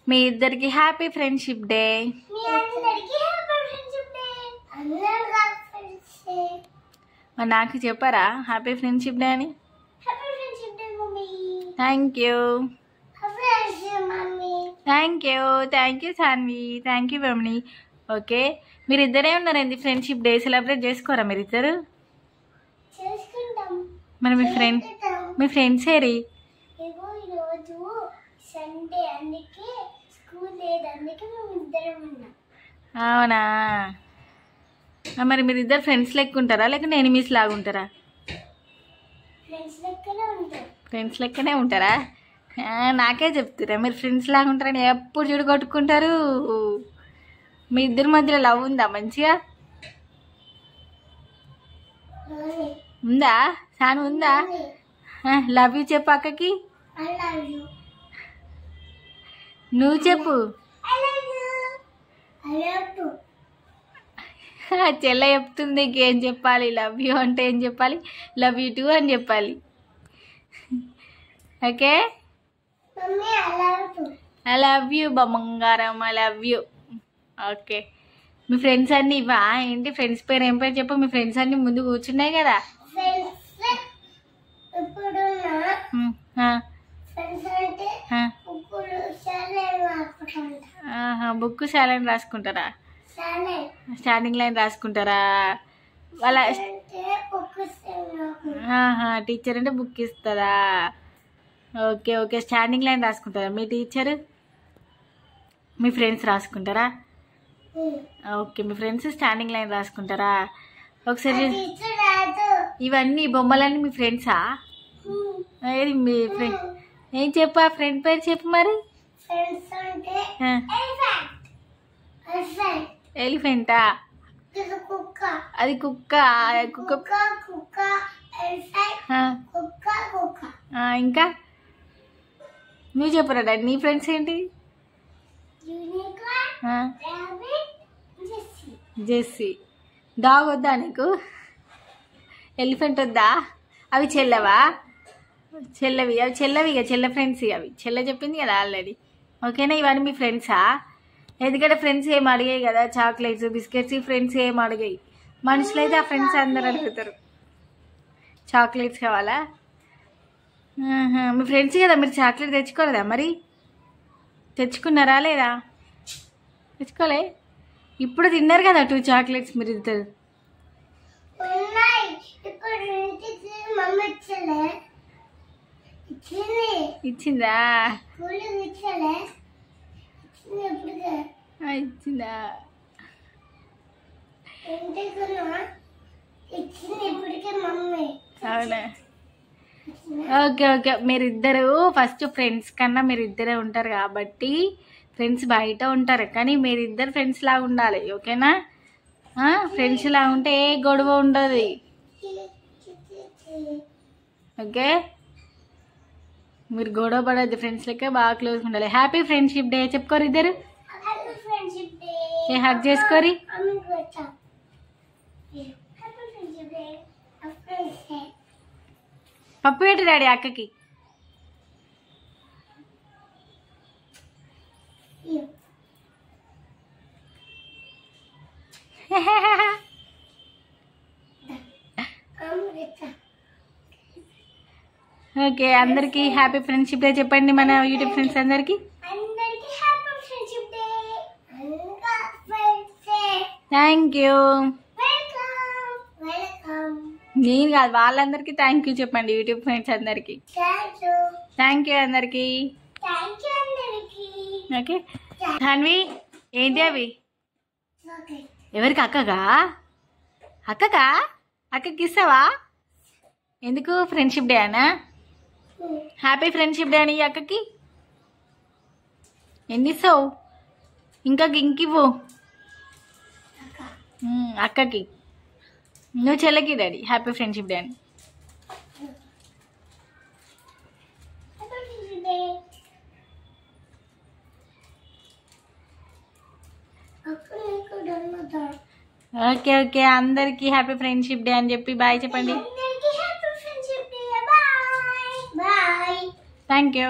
మీ ఇద్దరికి happy friendship day. మరి నాకు చెప్పారా హ్యాపీ ఫ్రెండ్షిప్ డే అని? Thank you Sanvi, thank you mummy. Okay, మీరిద్దరే ఉన్నారండి ఫ్రెండ్షిప్ డే సెలబ్రేట్ చేసుకోరా మీరిద్దరు? మరి మీ ఫ్రెండ్స్ ఏరి? అవునా, మరి మీరిద్దరు ఫ్రెండ్స్ లెక్క ఉంటారా లేకుంటే ఎనిమీస్ లాగా ఉంటారా? ఫ్రెండ్స్ లెక్కనే ఉంటారా? నాకే చెప్తారా మీరు ఫ్రెండ్స్ లాగా ఉంటారని? ఎప్పుడు చూడు కొట్టుకుంటారు. మీ ఇద్దరి మధ్యలో లవ్ ఉందా మంచిగా? ఉందా సాను? ఉందా? లవ్ యూ చెప్పు అక్కకి. నువ్వు చెప్పు. చెల్ల చెప్తుంది, ఇంకేం చెప్పాలి? లవ్ యూ అంటే ఏం చెప్పాలి? లవ్ యూ టూ అని చెప్పాలి. ఓకే, ఐ లవ్ యూ బంగారం, ఐ లవ్ యూ. ఓకే, మీ ఫ్రెండ్స్ అన్నీ ఇవా ఏంటి? ఫ్రెండ్స్ పేరు ఏం పేరు చెప్పు. మీ ఫ్రెండ్స్ అన్నీ ముందు కూర్చున్నాయి కదా. బుక్ సైలెంట్ రాసుకుంటారా? స్టాండింగ్ లైన్ రాసుకుంటారా? వాళ్ళ టీచర్ అంటే బుక్ ఇస్తుందా? ఓకే ఓకే, స్టాండింగ్ లైన్ రాసుకుంటారా మీ టీచర్? మీ ఫ్రెండ్స్ రాసుకుంటారా? ఓకే, మీ ఫ్రెండ్స్ స్టాండింగ్ లైన్ రాసుకుంటారా? ఒకసారి ఇవన్నీ బొమ్మలన్నీ మీ ఫ్రెండ్సా? ఏది మీ ఫ్రెండ్? ఏం చెప్పు, ఆ ఫ్రెండ్ పేరు చెప్పు మరి. ఎలిఫెంటా? అది కుక్క. ఇంకా నువ్వు చెప్పరా డాడీ, నీ ఫ్రెండ్స్ ఏంటి? జెస్సీ. డాగ్ వద్దా నీకు? ఎలిఫెంట్ వద్దా? అవి చెల్లవా? చెల్లవి, అవి చెల్లవిగా, చెల్ల ఫ్రెండ్స్. అవి చెల్ల చెప్పింది కదా ఆల్రెడీ. ఓకేనా, ఇవన్నీ మీ ఫ్రెండ్సా? ఎందుకంటే ఫ్రెండ్స్ ఏం అడిగాయి కదా, చాక్లెట్స్ బిస్కెట్స్. ఫ్రెండ్స్ ఏం అడిగాయి, మనుషులు అయితే ఆ ఫ్రెండ్స్ అందరు అడుగుతారు. చాక్లెట్స్ కావాలా? మీ ఫ్రెండ్స్ కదా, మీరు చాక్లెట్ తెచ్చుకోలేదా మరి? తెచ్చుకున్నారా లేదా? తెచ్చుకోలే? ఇప్పుడు తిన్నారు కదా 2 చాక్లెట్స్ మీరు ఇద్దరు. ఇచ్చిందా? ఇచ్చిందా? అవునా? ఓకే ఓకే, మీరిద్దరు ఫస్ట్ ఫ్రెండ్స్ కన్నా మీరిద్దరే ఉంటారు కాబట్టి ఫ్రెండ్స్ బయట ఉంటారు, కానీ మీరిద్దరు ఫ్రెండ్స్ లాగా ఉండాలి. ఓకేనా? ఫ్రెండ్స్ లాగా ఉంటే ఏ గొడవ ఉండదు. ఓకే, మీరు గొడవ పడద్దు, ఫ్రెండ్స్ లెక్క బాగా క్లోజ్గా ఉండాలి. హ్యాపీ ఫ్రెండ్షిప్ డే చెప్పుకోరు ఇద్దరు. ఏ హగ్ చేసుకోరి. పప్పు పెట్టు డాడీ అక్కకి. ఓకే, అందరికి హ్యాపీ ఫ్రెండ్షిప్ డే చెప్పండి మన యూట్యూబ్ ఫ్రెండ్స్ అందరికి. Thank you. నేను కాదు, వాళ్ళందరికీ థ్యాంక్ యూ చెప్పండి యూట్యూబ్ ఫ్రెండ్స్ అందరికి. థ్యాంక్ యూ అందరికి. ఓకే ధాన్వి, ఏంటి అవి? ఎవరికి? అక్కగా? అక్కకి ఇస్తావా? ఎందుకు? ఫ్రెండ్షిప్ డే అనా? హ్యాపీ ఫ్రెండ్షిప్ డే అని అక్కకి ఎన్ని ఇస్తావు? ఇంకివ్వు అక్కకి. నువ్వు చెల్లకి డాడీ హ్యాపీ ఫ్రెండ్షిప్ డే అని. ఓకే ఓకే, అందరికి హ్యాపీ ఫ్రెండ్షిప్ డే అని చెప్పి బాయ్ చెప్పండి. Thank you.